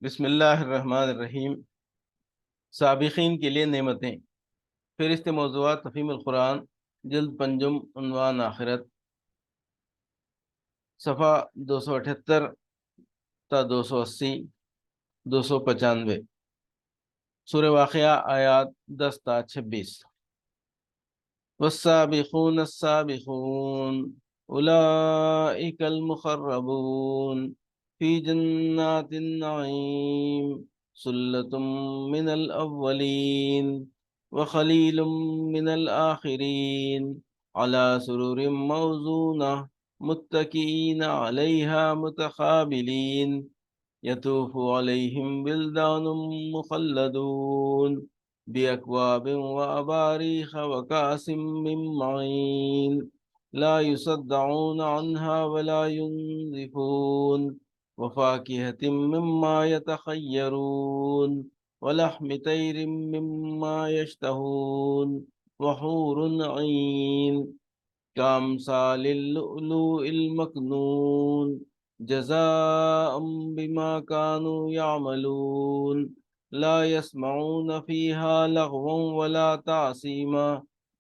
بسم اللہ الرحمن الرحیم۔ سابقین کے لیے نعمتیں، فہرست موضوعات تفہیم القرآن، جلد پنجم، عنوان آخرت، صفحہ 278 تا 280، 295، سورہ واقعہ آیات 10 تا 26۔ والسابقون السابقون اولئک المقربون فی جنات النعیم ثلۃ من الاولین وخلیل من الآخرین علی سرر موضونہ متکئین علیہا متقابلین یطوف علیہم ولدان مخلدون بأكواب وأباريخ وكأس من معين لا يصدعون عنها ولا ينزفون وفاكهة مما يتخيرون ولحم طير مما يشتهون وحور عين كأمثال اللؤلؤ المكنون جزاء بما كانوا يعملون لا يسمعون فيها لغوا ولا تعصيما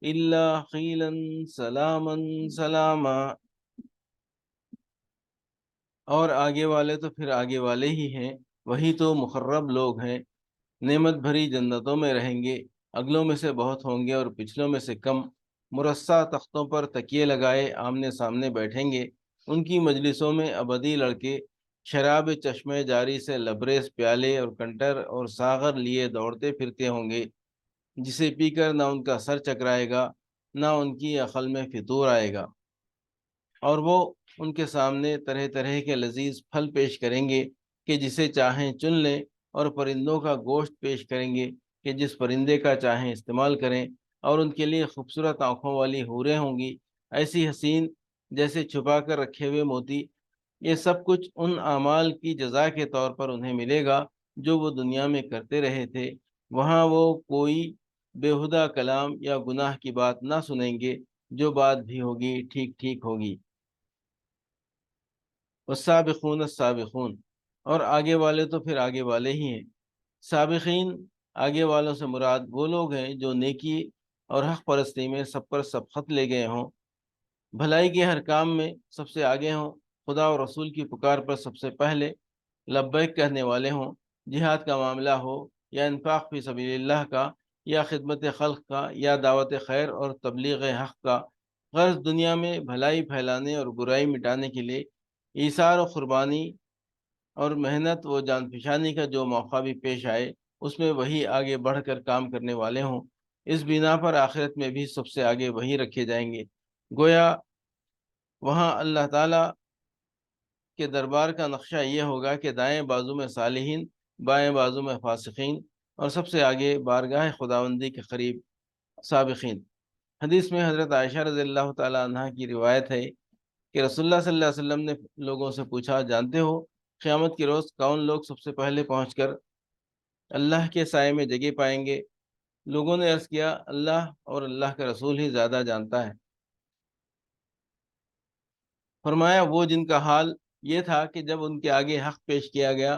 إلا قيلا سلاما سلاما۔ اور آگے والے تو پھر آگے والے ہی ہیں، وہی تو مقرب لوگ ہیں، نعمت بھری جنتوں میں رہیں گے، اگلوں میں سے بہت ہوں گے اور پچھلوں میں سے کم، مرصع تختوں پر تکیے لگائے آمنے سامنے بیٹھیں گے، ان کی مجلسوں میں ابدی لڑکے شراب چشمے جاری سے لبریز پیالے اور کنٹر اور ساغر لیے دوڑتے پھرتے ہوں گے، جسے پی کر نہ ان کا سر چکرائے گا نہ ان کی عقل میں فطور آئے گا، اور وہ ان کے سامنے طرح طرح کے لذیذ پھل پیش کریں گے کہ جسے چاہیں چن لیں، اور پرندوں کا گوشت پیش کریں گے کہ جس پرندے کا چاہیں استعمال کریں، اور ان کے لیے خوبصورت آنکھوں والی حوریں ہوں گی، ایسی حسین جیسے چھپا کر رکھے ہوئے موتی۔ یہ سب کچھ ان اعمال کی جزا کے طور پر انہیں ملے گا جو وہ دنیا میں کرتے رہے تھے، وہاں وہ کوئی بیہودہ کلام یا گناہ کی بات نہ سنیں گے، جو بات بھی ہوگی ٹھیک ٹھیک ہوگی۔ والسابقون السابقون، اور آگے والے تو پھر آگے والے ہی ہیں۔ سابقین، آگے والوں سے مراد وہ لوگ ہیں جو نیکی اور حق پرستی میں سب پر سبقت لے گئے ہوں، بھلائی کے ہر کام میں سب سے آگے ہوں، خدا اور رسول کی پکار پر سب سے پہلے لبیک کہنے والے ہوں، جہاد کا معاملہ ہو یا انفاق فی سبیل اللہ کا، یا خدمت خلق کا، یا دعوت خیر اور تبلیغ حق کا، غرض دنیا میں بھلائی پھیلانے اور برائی مٹانے کے لیے ایثار و قربانی اور محنت و جان فشانی کا جو موقع بھی پیش آئے، اس میں وہی آگے بڑھ کر کام کرنے والے ہوں۔ اس بنا پر آخرت میں بھی سب سے آگے وہی رکھے جائیں گے، گویا وہاں اللہ تعالیٰ کے دربار کا نقشہ یہ ہوگا کہ دائیں بازو میں صالحین، بائیں بازو میں فاسقین، اور سب سے آگے بارگاہ خداوندی کے قریب سابقین۔ حدیث میں حضرت عائشہ رضی اللہ تعالیٰ عنہ کی روایت ہے کہ رسول اللہ صلی اللہ علیہ وسلم نے لوگوں سے پوچھا، جانتے ہو قیامت کے روز کون لوگ سب سے پہلے پہنچ کر اللہ کے سائے میں جگہ پائیں گے؟ لوگوں نے عرض کیا، اللہ اور اللہ کا رسول ہی زیادہ جانتا ہے۔ فرمایا، وہ جن کا حال یہ تھا کہ جب ان کے آگے حق پیش کیا گیا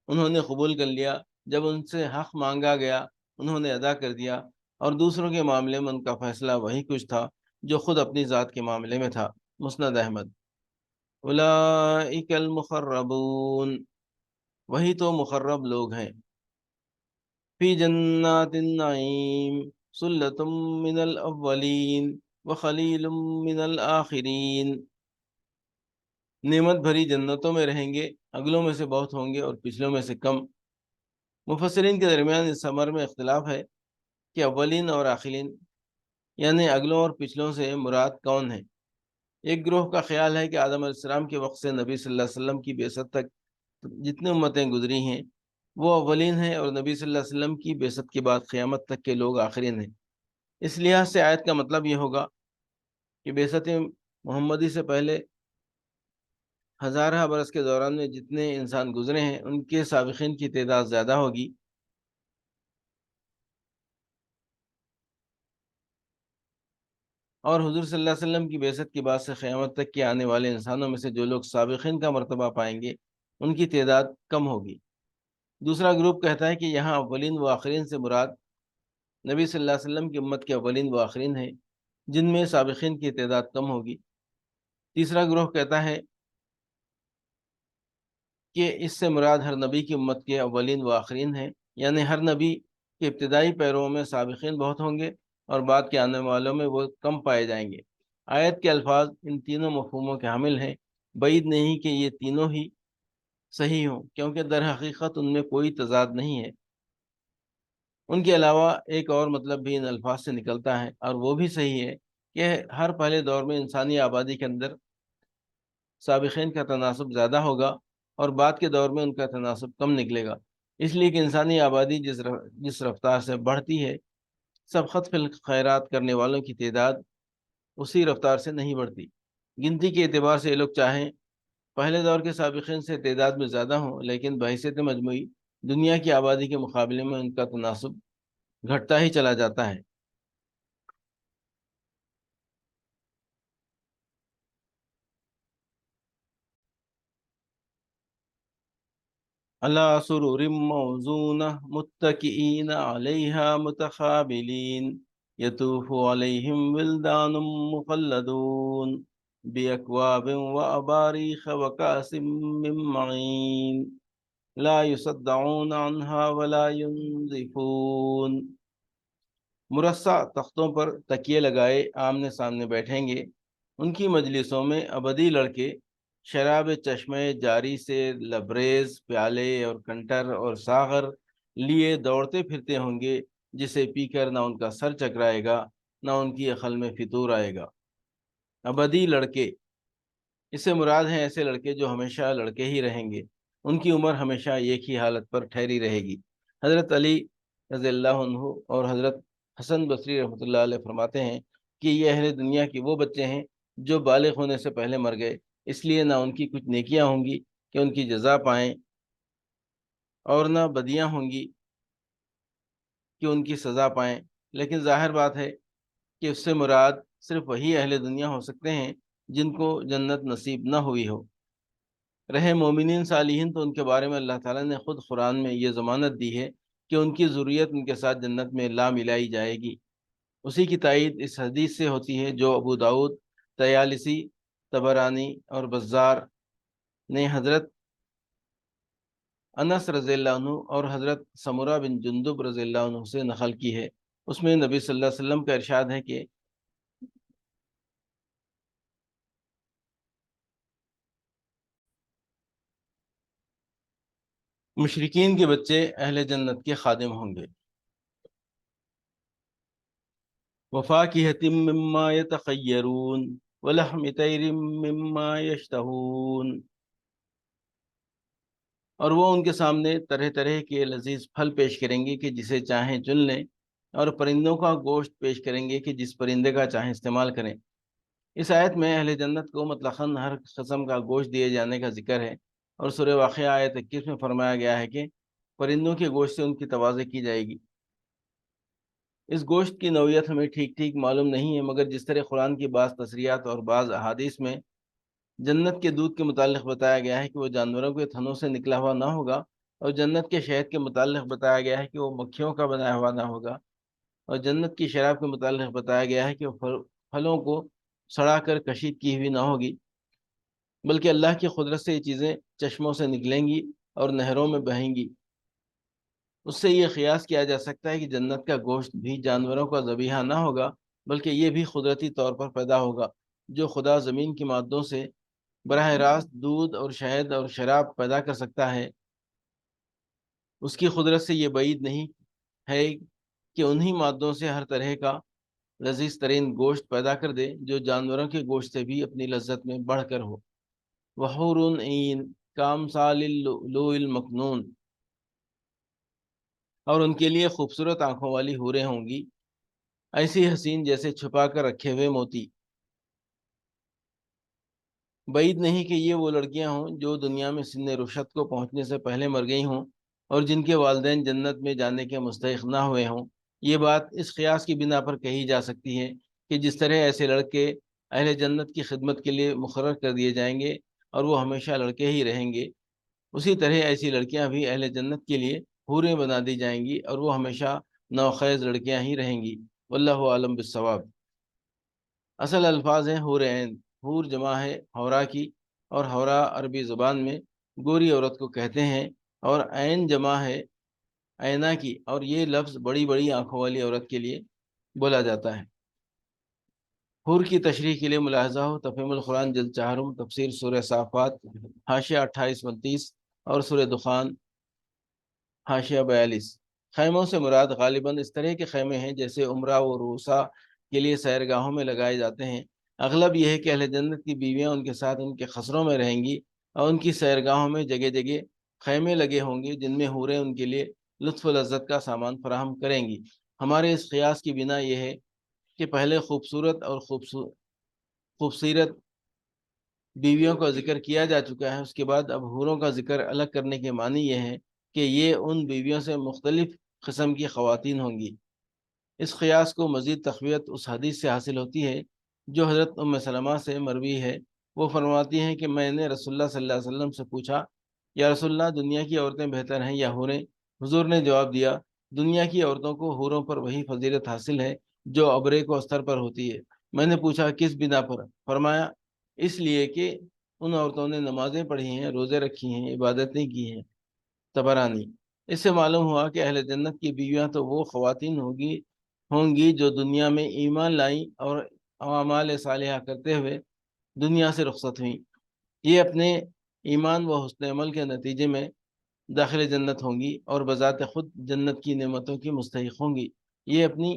انہوں نے قبول کر لیا، جب ان سے حق مانگا گیا انہوں نے ادا کر دیا، اور دوسروں کے معاملے میں ان کا فیصلہ وہی کچھ تھا جو خود اپنی ذات کے معاملے میں تھا۔ مسند احمد۔ اولئک المقربون، وہی تو مقرب لوگ ہیں، فی جنات النعیم ثلۃ من الاولین وخلیل من الآخرین، نعمت بھری جنتوں میں رہیں گے، اگلوں میں سے بہت ہوں گے اور پچھلوں میں سے کم۔ مفسرین کے درمیان اس امر میں اختلاف ہے کہ اولین اور آخرین یعنی اگلوں اور پچھلوں سے مراد کون ہے۔ ایک گروہ کا خیال ہے کہ آدم علیہ السلام کے وقت سے نبی صلی اللہ علیہ وسلم کی بعثت تک جتنے امتیں گزری ہیں وہ اولین ہیں، اور نبی صلی اللہ علیہ وسلم کی بعثت کے بعد قیامت تک کے لوگ آخرین ہیں۔ اس لحاظ سے آیت کا مطلب یہ ہوگا کہ بعثت محمدی سے پہلے ہزارہ برس کے دوران میں جتنے انسان گزرے ہیں ان کے سابقین کی تعداد زیادہ ہوگی، اور حضور صلی اللہ علیہ وسلم کی بعثت کے بعد سے قیامت تک کے آنے والے انسانوں میں سے جو لوگ سابقین کا مرتبہ پائیں گے ان کی تعداد کم ہوگی۔ دوسرا گروپ کہتا ہے کہ یہاں اولین و آخرین سے مراد نبی صلی اللہ علیہ وسلم کی امت کے اولین و آخرین ہیں، جن میں سابقین کی تعداد کم ہوگی۔ تیسرا گروہ کہتا ہے کہ اس سے مراد ہر نبی کی امت کے اولین و آخرین ہیں، یعنی ہر نبی کے ابتدائی پیرووں میں سابقین بہت ہوں گے اور بعد کے آنے والوں میں وہ کم پائے جائیں گے۔ آیت کے الفاظ ان تینوں مفہوموں کے حامل ہیں۔ بعید نہیں کہ یہ تینوں ہی صحیح ہوں، کیونکہ در حقیقت ان میں کوئی تضاد نہیں ہے۔ ان کے علاوہ ایک اور مطلب بھی ان الفاظ سے نکلتا ہے، اور وہ بھی صحیح ہے، کہ ہر پہلے دور میں انسانی آبادی کے اندر سابقین کا تناسب زیادہ ہوگا اور بعد کے دور میں ان کا تناسب کم نکلے گا، اس لیے کہ انسانی آبادی جس رفتار سے بڑھتی ہے، سبقت فی الخیرات کرنے والوں کی تعداد اسی رفتار سے نہیں بڑھتی۔ گنتی کے اعتبار سے یہ لوگ چاہیں پہلے دور کے سابقین سے تعداد میں زیادہ ہوں، لیکن بحیثیت مجموعی دنیا کی آبادی کے مقابلے میں ان کا تناسب گھٹتا ہی چلا جاتا ہے۔ علی سرر موضونہ متکئین علیہا متقابلین یطوف علیہم ولدان مخلدون باکواب واباریخ وکأس من معین لا یصدعون عنہا ولا ینزفون۔ مرصع تختوں پر تکیے لگائے آمنے سامنے بیٹھیں گے، ان کی مجلسوں میں ابدی لڑکے شراب چشمے جاری سے لبریز پیالے اور کنٹر اور ساغر لیے دوڑتے پھرتے ہوں گے، جسے پی کر نہ ان کا سر چکرائے گا نہ ان کی عقل میں فطور آئے گا۔ ابدی لڑکے، اس سے مراد ہیں ایسے لڑکے جو ہمیشہ لڑکے ہی رہیں گے، ان کی عمر ہمیشہ ایک ہی حالت پر ٹھہری رہے گی۔ حضرت علی رضی اللہ عنہ اور حضرت حسن بصری رحمۃ اللہ علیہ فرماتے ہیں کہ یہ اہل دنیا کے وہ بچے ہیں جو بالغ ہونے سے پہلے مر گئے، اس لیے نہ ان کی کچھ نیکیاں ہوں گی کہ ان کی جزا پائیں، اور نہ بدیاں ہوں گی کہ ان کی سزا پائیں، لیکن ظاہر بات ہے کہ اس سے مراد صرف وہی اہل دنیا ہو سکتے ہیں جن کو جنت نصیب نہ ہوئی ہو۔ رہے مومنین صالحین تو ان کے بارے میں اللہ تعالیٰ نے خود قرآن میں یہ ضمانت دی ہے کہ ان کی ذریت ان کے ساتھ جنت میں لا ملائی جائے گی۔ اسی کی تائید اس حدیث سے ہوتی ہے جو ابو داؤد، طیالسی، طبرانی اور بزار نے حضرت انس رضی اللہ عنہ اور حضرت سمرہ بن جندب رضی اللہ عنہ سے نقل کی ہے۔ اس میں نبی صلی اللہ علیہ وسلم کا ارشاد ہے کہ مشرکین کے بچے اہل جنت کے خادم ہوں گے۔ وفاکہۃ مما یتخیرون ولحم طیر مما یشتہون، اور وہ ان کے سامنے طرح طرح کے لذیذ پھل پیش کریں گے کہ جسے چاہیں چن لیں، اور پرندوں کا گوشت پیش کریں گے کہ جس پرندے کا چاہیں استعمال کریں۔ اس آیت میں اہل جنت کو مطلقاً ہر قسم کا گوشت دیے جانے کا ذکر ہے، اور سورہ واقعہ آیت 21 میں فرمایا گیا ہے کہ پرندوں کے گوشت سے ان کی تواضع کی جائے گی۔ اس گوشت کی نوعیت ہمیں ٹھیک ٹھیک معلوم نہیں ہے، مگر جس طرح قرآن کی بعض تصریحات اور بعض احادیث میں جنت کے دودھ کے متعلق بتایا گیا ہے کہ وہ جانوروں کے تھنوں سے نکلا ہوا نہ ہوگا، اور جنت کے شہد کے متعلق بتایا گیا ہے کہ وہ مکھیوں کا بنایا ہوا نہ ہوگا، اور جنت کی شراب کے متعلق بتایا گیا ہے کہ وہ پھلوں کو سڑا کر کشید کی ہوئی نہ ہوگی، بلکہ اللہ کی قدرت سے یہ چیزیں چشموں سے نکلیں گی اور نہروں میں بہیں گی۔ اس سے یہ قیاس کیا جا سکتا ہے کہ جنت کا گوشت بھی جانوروں کا ذبیحہ نہ ہوگا، بلکہ یہ بھی قدرتی طور پر پیدا ہوگا، جو خدا زمین کی مادوں سے براہ راست دودھ اور شہد اور شراب پیدا کر سکتا ہے۔ اس کی قدرت سے یہ بعید نہیں ہے کہ انہی مادوں سے ہر طرح کا لذیذ ترین گوشت پیدا کر دے جو جانوروں کے گوشت سے بھی اپنی لذت میں بڑھ کر ہو۔ وحور عین کامثال اللؤلؤ المکنون، اور ان کے لیے خوبصورت آنکھوں والی حوریں ہوں گی، ایسی حسین جیسے چھپا کر رکھے ہوئے موتی۔ بعید نہیں کہ یہ وہ لڑکیاں ہوں جو دنیا میں سن رشد کو پہنچنے سے پہلے مر گئی ہوں اور جن کے والدین جنت میں جانے کے مستحق نہ ہوئے ہوں۔ یہ بات اس قیاس کی بنا پر کہی جا سکتی ہے کہ جس طرح ایسے لڑکے اہل جنت کی خدمت کے لیے مقرر کر دیے جائیں گے اور وہ ہمیشہ لڑکے ہی رہیں گے، اسی طرح ایسی لڑکیاں بھی اہل جنت کے لیے حوریں بنا دی جائیں گی اور وہ ہمیشہ نوخیز لڑکیاں ہی رہیں گی۔ واللہ عالم بالصواب۔ اصل الفاظ ہیں حور عین۔ حور جمع ہے حورا کی، اور حورا عربی زبان میں گوری عورت کو کہتے ہیں، اور عین جمع ہے عینا کی، اور یہ لفظ بڑی بڑی آنکھوں والی عورت کے لیے بولا جاتا ہے۔ حور کی تشریح کے لیے ملاحظہ ہو تفہیم القرآن جلد 4، تفسیر سورہ صافات حاشیہ 28-29، اور سورہ دخان حاشیہ 42۔ خیموں سے مراد غالباً اس طرح کے خیمے ہیں جیسے عمرہ و روسا کے لیے سیرگاہوں میں لگائے جاتے ہیں۔ اغلب یہ ہے کہ اہل جنت کی بیویاں ان کے ساتھ ان کے خسروں میں رہیں گی، اور ان کی سیرگاہوں میں جگہ جگہ خیمے لگے ہوں گے جن میں حوریں ان کے لیے لطف و لذت کا سامان فراہم کریں گی۔ ہمارے اس قیاس کی بنا یہ ہے کہ پہلے خوبصورت اور خوبصورت بیویوں کا ذکر کیا جا چکا ہے، اس کے بعد اب حوروں کا ذکر الگ کرنے کے معنی یہ ہے کہ یہ ان بیویوں سے مختلف قسم کی خواتین ہوں گی۔ اس قیاس کو مزید تقویت اس حدیث سے حاصل ہوتی ہے جو حضرت ام سلمہ سے مروی ہے۔ وہ فرماتی ہیں کہ میں نے رسول اللہ صلی اللہ علیہ وسلم سے پوچھا، یا رسول اللہ، دنیا کی عورتیں بہتر ہیں یا حوریں؟ حضور نے جواب دیا، دنیا کی عورتوں کو حوروں پر وہی فضیلت حاصل ہے جو ابرے کو استر پر ہوتی ہے۔ میں نے پوچھا کس بنا پر؟ فرمایا اس لیے کہ ان عورتوں نے نمازیں پڑھی ہیں، روزے رکھی ہیں، عبادتیں کی ہیں۔ طبرانی۔ اس سے معلوم ہوا کہ اہل جنت کی بیویاں تو وہ خواتین ہوں گی جو دنیا میں ایمان لائیں اور اعمال صالحہ کرتے ہوئے دنیا سے رخصت ہوئیں۔ یہ اپنے ایمان و حسن عمل کے نتیجے میں داخل جنت ہوں گی اور بذات خود جنت کی نعمتوں کی مستحق ہوں گی۔ یہ اپنی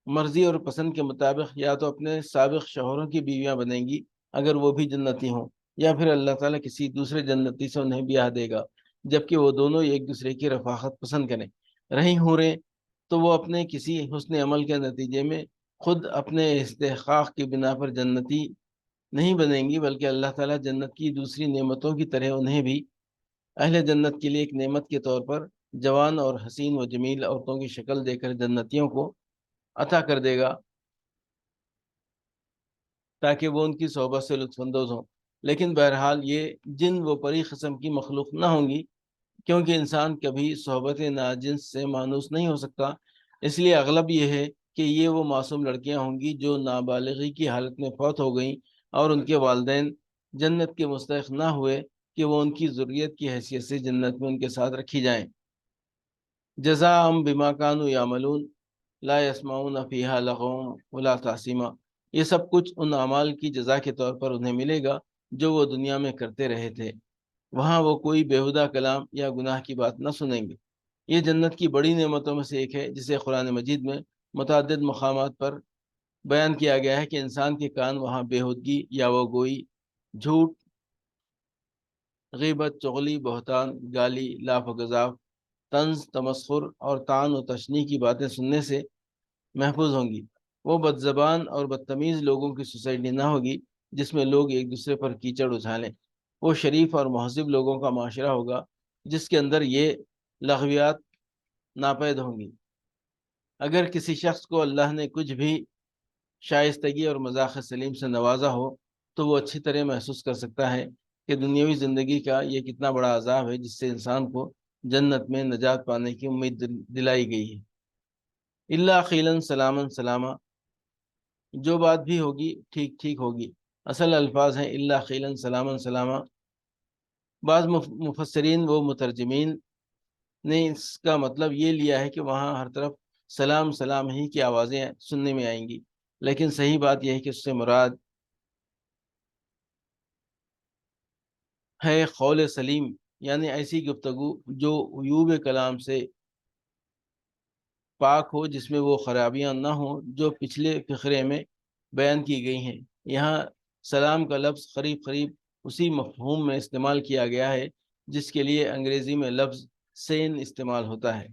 مرضی اور پسند کے مطابق یا تو اپنے سابق شوہروں کی بیویاں بنیں گی اگر وہ بھی جنتی ہوں، یا پھر اللہ تعالیٰ کسی دوسرے جنتی سے انہیں بیاہ دے گا، جبکہ وہ دونوں ایک دوسرے کی رفاقت پسند کریں۔ رہیں حوریں تو وہ اپنے کسی حسن عمل کے نتیجے میں خود اپنے استحقاق کی بنا پر جنتی نہیں بنیں گی، بلکہ اللہ تعالیٰ جنت کی دوسری نعمتوں کی طرح انہیں بھی اہل جنت کے لیے ایک نعمت کے طور پر جوان اور حسین و جمیل عورتوں کی شکل دے کر جنتیوں کو عطا کر دے گا تاکہ وہ ان کی صحبت سے لطف اندوز ہوں۔ لیکن بہرحال یہ جن و پری قسم کی مخلوق نہ ہوں گی، کیونکہ انسان کبھی صحبت ناجنس سے مانوس نہیں ہو سکتا۔ اس لیے اغلب یہ ہے کہ یہ وہ معصوم لڑکیاں ہوں گی جو نابالغی کی حالت میں فوت ہو گئیں اور ان کے والدین جنت کے مستحق نہ ہوئے کہ وہ ان کی ذریت کی حیثیت سے جنت میں ان کے ساتھ رکھی جائیں۔ جزاء بما كانوا يعملون لا يسمعون فيها لغوا ولا تأثیما۔ یہ سب کچھ ان اعمال کی جزا کے طور پر انہیں ملے گا جو وہ دنیا میں کرتے رہے تھے۔ وہاں وہ کوئی بیہودہ کلام یا گناہ کی بات نہ سنیں گے۔ یہ جنت کی بڑی نعمتوں میں سے ایک ہے جسے قرآن مجید میں متعدد مقامات پر بیان کیا گیا ہے کہ انسان کے کان وہاں بیہودگی یا وہ گوئی، جھوٹ، غیبت، چغلی، بہتان، گالی، لاف و گزاف، طنز، تمسخر اور طعن و تشنیع کی باتیں سننے سے محفوظ ہوں گی۔ وہ بد زبان اور بدتمیز لوگوں کی سوسائٹی نہ ہوگی جس میں لوگ ایک دوسرے پر کیچڑ اچھالیں۔ وہ شریف اور مہذب لوگوں کا معاشرہ ہوگا جس کے اندر یہ لغویات ناپید ہوں گی۔ اگر کسی شخص کو اللہ نے کچھ بھی شائستگی اور مزاح سلیم سے نوازا ہو تو وہ اچھی طرح محسوس کر سکتا ہے کہ دنیاوی زندگی کا یہ کتنا بڑا عذاب ہے جس سے انسان کو جنت میں نجات پانے کی امید دلائی گئی ہے۔ اللہ قیلاً سلاماً سلامہ، جو بات بھی ہوگی ٹھیک ٹھیک ہوگی۔ اصل الفاظ ہیں اللہ قیلاً سلاماً سلامہ۔ بعض مفسرین و مترجمین نے اس کا مطلب یہ لیا ہے کہ وہاں ہر طرف سلام سلام ہی کی آوازیں سننے میں آئیں گی، لیکن صحیح بات یہ ہے کہ اس سے مراد ہے قول سلیم، یعنی ایسی گفتگو جو عیوب کلام سے پاک ہو، جس میں وہ خرابیاں نہ ہوں جو پچھلے فقرے میں بیان کی گئی ہیں۔ یہاں سلام کا لفظ قریب قریب اسی مفہوم میں استعمال کیا گیا ہے جس کے لیے انگریزی میں لفظ سین استعمال ہوتا ہے۔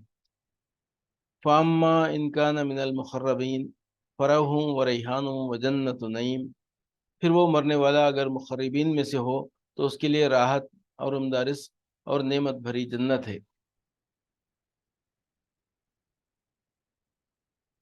فَأَمَّا إِنْ كَانَ مِنَ الْمُقَرَّبِينَ فَرَوْحٌ وَرَيْحَانٌ وَجَنَّتُ نَعِيمٍ۔ پھر وہ مرنے والا اگر مقربین میں سے ہو تو اس کے لیے راحت اور عمدہ رزق اور نعمت بھری جنت ہے۔